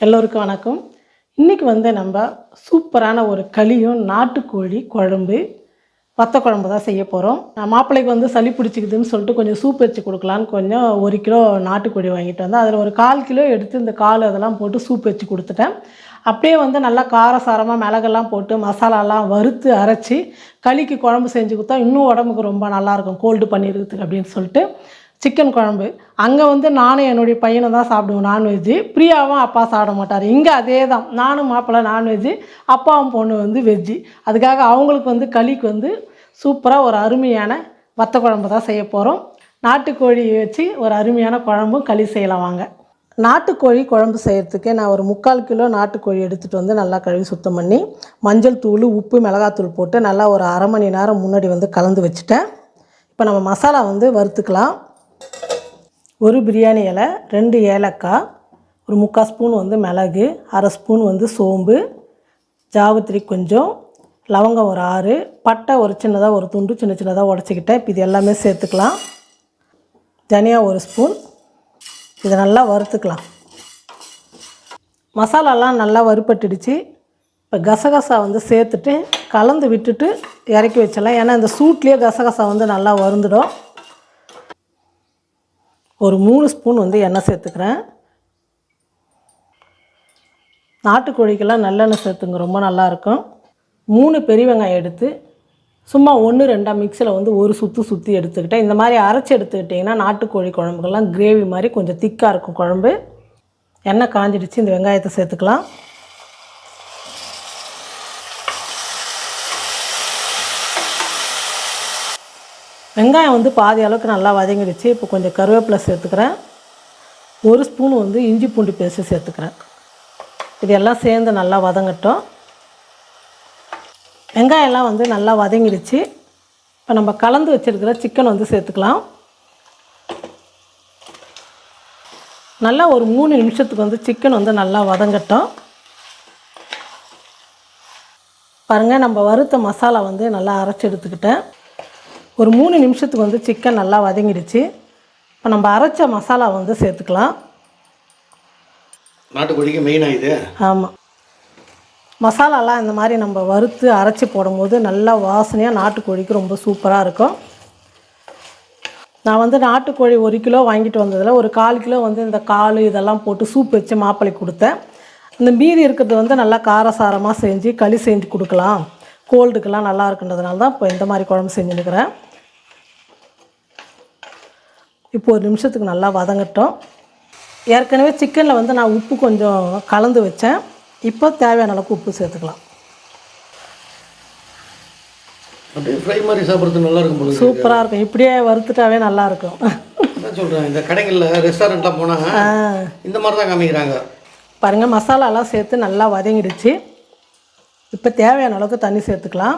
எல்லோருக்கும் வணக்கம். இன்றைக்கி நம்ம சூப்பரான ஒரு களியும் நாட்டுக்கோழி குழம்பு வத்த குழம்பு தான் செய்ய போகிறோம். மாப்பிள்ளைக்கு சளி பிடிச்சிக்குதுன்னு சொல்லிட்டு கொஞ்சம் சூப் வச்சு கொடுக்கலான்னு கொஞ்சம் 1 கிலோ நாட்டுக்கோழி வாங்கிட்டு வந்தேன். அதில் ஒரு 1/4 கிலோ எடுத்து இந்த கால் அதெல்லாம் போட்டு சூப் வச்சு கொடுத்துட்டேன். அப்படியே நல்லா காரசாரமாக மிளகெல்லாம் போட்டு மசாலாலாம் வறுத்து அரைச்சி களிக்கு குழம்பு செஞ்சு கொடுத்தா இன்னும் உடம்புக்கு ரொம்ப நல்லாயிருக்கும், கோல்டு பண்ணிடுறதுக்கு அப்படின்னு சொல்லிட்டு சிக்கன் குழம்பு. அங்கே நானும் என்னுடைய பையனை தான் சாப்பிடுவோம் நான்வெஜ்ஜு. பிரியாவும் அப்பா சாப்பிட மாட்டார். இங்கே அதே தான், நானும் மாப்பிள்ளை நான்வெஜ்ஜு, அப்பாவும் பொண்ணு வெஜ்ஜு. அதுக்காக அவங்களுக்கு களிக்கு சூப்பராக ஒரு அருமையான வத்த குழம்பு தான் செய்ய போகிறோம். நாட்டுக்கோழி வச்சு ஒரு அருமையான குழம்பும் களி செய்யலாம் வாங்க. நாட்டுக்கோழி குழம்பு செய்கிறதுக்கு நான் ஒரு 3/4 கிலோ நாட்டுக்கோழி எடுத்துகிட்டு நல்லா கழுவி சுத்தம் பண்ணி மஞ்சள் தூள், உப்பு, மிளகாத்தூள் போட்டு நல்லா ஒரு அரை மணி நேரம் முன்னாடி கலந்து வச்சுட்டேன். இப்போ நம்ம மசாலா வறுத்துக்கலாம். ஒரு பிரியாணி இலை, 2 ஏலக்காய், ஒரு 3/4 ஸ்பூன் மிளகு, 1/2 ஸ்பூன் சோம்பு, ஜாவத்திரி கொஞ்சம், லவங்கம் ஒரு 6, பட்டை ஒரு சின்னதாக ஒரு துண்டு சின்ன சின்னதாக உடச்சிக்கிட்டேன். இப்போ இது எல்லாமே சேர்த்துக்கலாம். தனியா 1 ஸ்பூன். இதை நல்லா வறுத்துக்கலாம். மசாலாலாம் நல்லா வறுப்பட்டுடுச்சு. இப்போ கசகசா சேர்த்துட்டு கலந்து விட்டுட்டு இறக்கி வச்சிடலாம். ஏன்னா இந்த சூட்லேயே கசகசா நல்லா வறுந்துடும். ஒரு 3 ஸ்பூன் எண்ணெய் சேர்த்துக்கிறேன். நாட்டுக்கோழிக்கெல்லாம் நல்லெண்ணெய் சேர்த்துங்க, ரொம்ப நல்லாயிருக்கும். 3 பெரிய வெங்காயம் எடுத்து சும்மா 1-2 மிக்ஸியில் ஒரு சுற்றி எடுத்துக்கிட்டேன். இந்த மாதிரி அரைச்சி எடுத்துக்கிட்டிங்கன்னா நாட்டுக்கோழி குழம்புக்கெல்லாம் கிரேவி மாதிரி கொஞ்சம் திக்காக இருக்கும் குழம்பு. எண்ணெய் காஞ்சிடுச்சு, இந்த வெங்காயத்தை சேர்த்துக்கலாம். வெங்காயம் பாதி அளவுக்கு நல்லா வதங்கிடுச்சு. இப்போ கொஞ்சம் கருவேப்பிலை சேர்த்துக்கிறேன். 1 ஸ்பூன் இஞ்சி பூண்டு பேஸ்ட்டு சேர்த்துக்கிறேன். இதெல்லாம் சேர்ந்து நல்லா வதங்கட்டும். வெங்காயம்லாம் நல்லா வதங்கிடுச்சு. இப்போ நம்ம கலந்து வச்சுருக்கிற சிக்கன் சேர்த்துக்கலாம். நல்லா ஒரு 3 நிமிஷத்துக்கு சிக்கன் நல்லா வதங்கட்டும். பாருங்கள், நம்ம வறுத்த மசாலா நல்லா அரைச்சி எடுத்துக்கிட்டேன். ஒரு 3 நிமிஷத்துக்கு சிக்கன் நல்லா வதங்கிடுச்சு. இப்போ நம்ம அரைச்ச மசாலா சேர்த்துக்கலாம். நாட்டுக்கோழிக்கு மெயினாக இது. ஆமாம், மசாலாலாம் இந்த மாதிரி நம்ம வறுத்து அரைச்சி போடும்போது நல்லா வாசனையாக நாட்டுக்கோழிக்கு ரொம்ப சூப்பராக இருக்கும். நான் நாட்டுக்கோழி 1 கிலோ வாங்கிட்டு வந்ததில் ஒரு 1/4 கிலோ இந்த கால் இதெல்லாம் போட்டு சூப் வச்சு மாப்பிள்ளை கொடுத்தேன். இந்த மீதி இருக்கிறது நல்லா காரசாரமாக செஞ்சு களி செஞ்சு கொடுக்கலாம், கோல்டுக்கெல்லாம் நல்லா இருக்குன்றதுனால தான் இப்போ இந்த மாதிரி குழம்பு செஞ்சுருக்கிறேன். இப்போ 1 நிமிஷத்துக்கு நல்லா வதங்கட்டும். ஏற்கனவே சிக்கனில் நான் உப்பு கொஞ்சம் கலந்து வச்சேன். இப்போ தேவையான அளவுக்கு உப்பு சேர்த்துக்கலாம். அப்படியே ஃப்ரை மாதிரி சாப்பிட்றது நல்லா இருக்கும் போல. சூப்பராக இருக்கும். இப்படியே வறுத்துட்டாவே நல்லாயிருக்கும். நான் சொல்கிறேன், இந்த கடைகளில் ரெஸ்டாரண்ட்லாம் போனால் இந்த மாதிரி தான் காமிக்கிறாங்க. பாருங்கள், மசாலாலாம் சேர்த்து நல்லா வதங்கிடுச்சு. இப்போ தேவையான அளவுக்கு தண்ணி சேர்த்துக்கலாம்.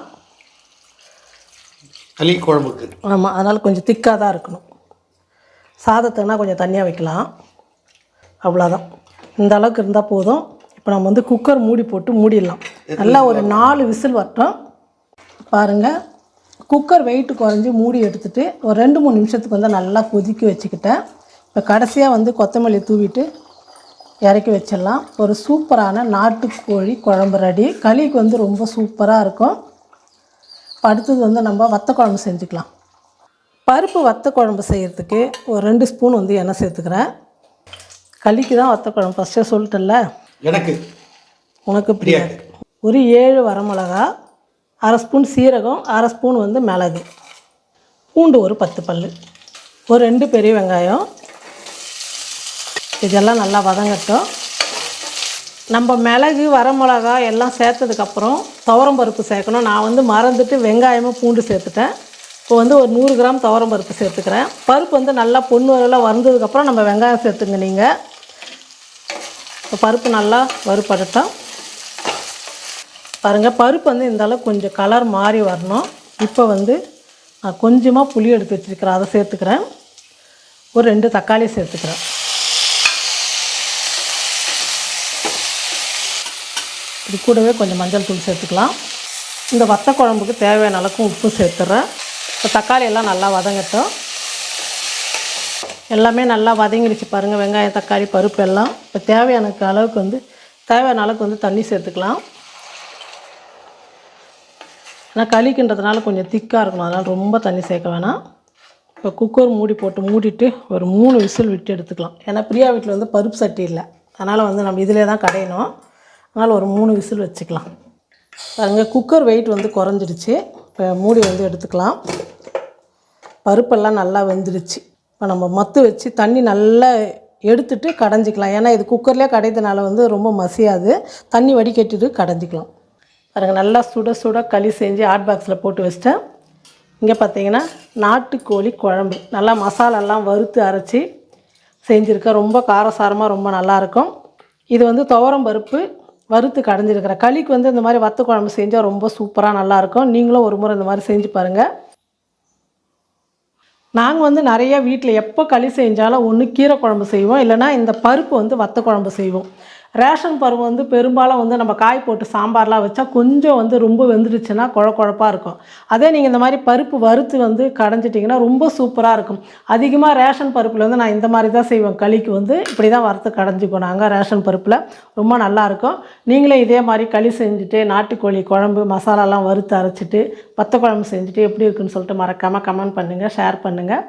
களி குழம்புக்கு. ஆமாம், அதனால் கொஞ்சம் திக்காக தான் இருக்கணும். சாதத்துக்குனா கொஞ்சம் தண்ணியாக வைக்கலாம். அவ்வளோதான், இந்த அளவுக்கு இருந்தால் போதும். இப்போ நம்ம குக்கர் மூடி போட்டு மூடிடலாம். நல்லா ஒரு 4 விசில் வரட்டும். பாருங்கள், குக்கர் வெயிட்டு குறைஞ்சி மூடி எடுத்துகிட்டு ஒரு 2-3 நிமிஷத்துக்கு நல்லா கொதிக்க வச்சுக்கிட்டேன். இப்போ கடைசியாக கொத்தமல்லி தூவிட்டு இறக்கி வச்சிடலாம். ஒரு சூப்பரான நாட்டுக்கோழி குழம்பு ரெடி. களிக்கு ரொம்ப சூப்பராக இருக்கும். இப்போ அடுத்தது நம்ம வத்த குழம்பு செஞ்சுக்கலாம். பருப்பு வத்த குழம்பு செய்கிறதுக்கு ஒரு 2 ஸ்பூன் எண்ணெய் சேர்த்துக்கிறேன். களிக்கு தான் வத்த குழம்பு ஃபஸ்ட்டே சொல்லிட்டேன்ல. எனக்கு உனக்கு பிரியாணி. ஒரு 7 வரமிளகா, 1/2 ஸ்பூன் சீரகம், 1/2 ஸ்பூன் மிளகு, பூண்டு ஒரு 10 பல், ஒரு 2 பெரிய வெங்காயம். இதெல்லாம் நல்லா வதங்கட்டும். நம்ம மிளகு வரமிளகா எல்லாம் சேர்த்ததுக்கப்புறம் துவரம் பருப்பு சேர்க்கணும். நான் மறந்துட்டு வெங்காயமும் பூண்டு சேர்த்துட்டேன். இப்போ ஒரு 100 கிராம் துவரம் பருப்பு சேர்த்துக்கிறேன். பருப்பு நல்லா பொண்ணு வரலாம் வந்ததுக்கப்புறம் நம்ம வெங்காயம் சேர்த்துங்க. நீங்கள் இப்போ பருப்பு நல்லா வறுபடட்டும். பாருங்கள், பருப்பு இந்த அளவுக்கு கொஞ்சம் கலர் மாறி வரணும். இப்போ நான் கொஞ்சமாக புளி எடுத்து வச்சுருக்கிறேன், அதை சேர்த்துக்கிறேன். ஒரு 2 தக்காளி சேர்த்துக்கிறேன். இது கூடவே கொஞ்சம் மஞ்சள் தூள் சேர்த்துக்கலாம். இந்த வத்த குழம்புக்கு தேவையான அளவுக்கு உப்பு சேர்த்துட்றேன். இப்போ தக்காளி எல்லாம் நல்லா வதங்கட்டும். எல்லாமே நல்லா வதங்கிடுச்சு பாருங்கள், வெங்காயம், தக்காளி, பருப்பு எல்லாம். இப்போ தேவையான அளவுக்கு தேவையான அளவுக்கு வந்து தண்ணி சேர்த்துக்கலாம். ஏன்னா களிக்குன்றதுனால கொஞ்சம் திக்காக இருக்கணும், அதனால் ரொம்ப தண்ணி சேர்க்க வேணாம். இப்போ குக்கர் மூடி போட்டு மூடிட்டு ஒரு 3 விசில் விட்டு எடுத்துக்கலாம். ஏன்னா பிரியா வீட்டில் வந்து பருப்பு சட்டி இல்லை, அதனால் வந்து நம்ம இதிலே தான் கடையணும். அதனால் ஒரு 3 விசில் வச்சுக்கலாம். பாருங்கள், குக்கர் வெயிட் வந்து குறைஞ்சிடுச்சு. இப்போ மூடி வந்து எடுத்துக்கலாம். பருப்பெல்லாம் நல்லா வெந்துடுச்சு. இப்போ நம்ம மத்து வச்சு தண்ணி நல்லா எடுத்துட்டு கடைஞ்சிக்கலாம். ஏன்னா இது குக்கர்லேயே கடையிறதுனால வந்து ரொம்ப மசியாது. தண்ணி வடிகட்டிட்டு கடைஞ்சிக்கலாம். பாருங்கள், நல்லா சுட சுட களி செஞ்சு ஹாட் பாக்ஸில் போட்டு வச்சிட்டேன். இங்கே பார்த்தீங்கன்னா நாட்டுக்கோழி குழம்பு நல்லா மசாலாலாம் வறுத்து அரைச்சி செஞ்சுருக்கேன். ரொம்ப காரசாரமாக ரொம்ப நல்லாயிருக்கும். இது வந்து துவரம் பருப்பு வறுத்து கடைஞ்சிருக்கிறேன். களிக்கு வந்து இந்த மாதிரி வத்த குழம்பு செஞ்சால் ரொம்ப சூப்பராக நல்லாயிருக்கும். நீங்களும் ஒரு முறை இந்த மாதிரி செஞ்சு பாருங்கள். நாங்கள் வந்து நிறைய வீட்டில் எப்போ களி செஞ்சாலும் ஒன்று கீரை குழம்பு செய்வோம், இல்லைனா இந்த பருப்பு வந்து வத்த குழம்பு செய்வோம். ரேஷன் பருப்பு வந்து பெரும்பாலும் வந்து நம்ம காய் போட்டு சாம்பார்லாம் வச்சா கொஞ்சம் வந்து ரொம்ப வெந்துடுச்சுன்னா குழப்பாக இருக்கும். அதே நீங்கள் இந்த மாதிரி பருப்பு வறுத்து வந்து கடைஞ்சிட்டிங்கன்னா ரொம்ப சூப்பராக இருக்கும். அதிகமாக ரேஷன் பருப்பில் வந்து நான் இந்த மாதிரி தான் செய்வேன். களிக்கு வந்து இப்படி தான் வறுத்து கடைஞ்சிக்குவோம் நாங்கள் ரேஷன் பருப்பில். ரொம்ப நல்லாயிருக்கும். நீங்களே இதே மாதிரி களி செஞ்சுட்டு நாட்டுக்கோழி குழம்பு மசாலாலாம் வறுத்து அரைச்சிட்டு வத்த குழம்பு செஞ்சுட்டு எப்படி இருக்குன்னு சொல்லிட்டு மறக்காமல் கமெண்ட் பண்ணுங்கள், ஷேர் பண்ணுங்கள்.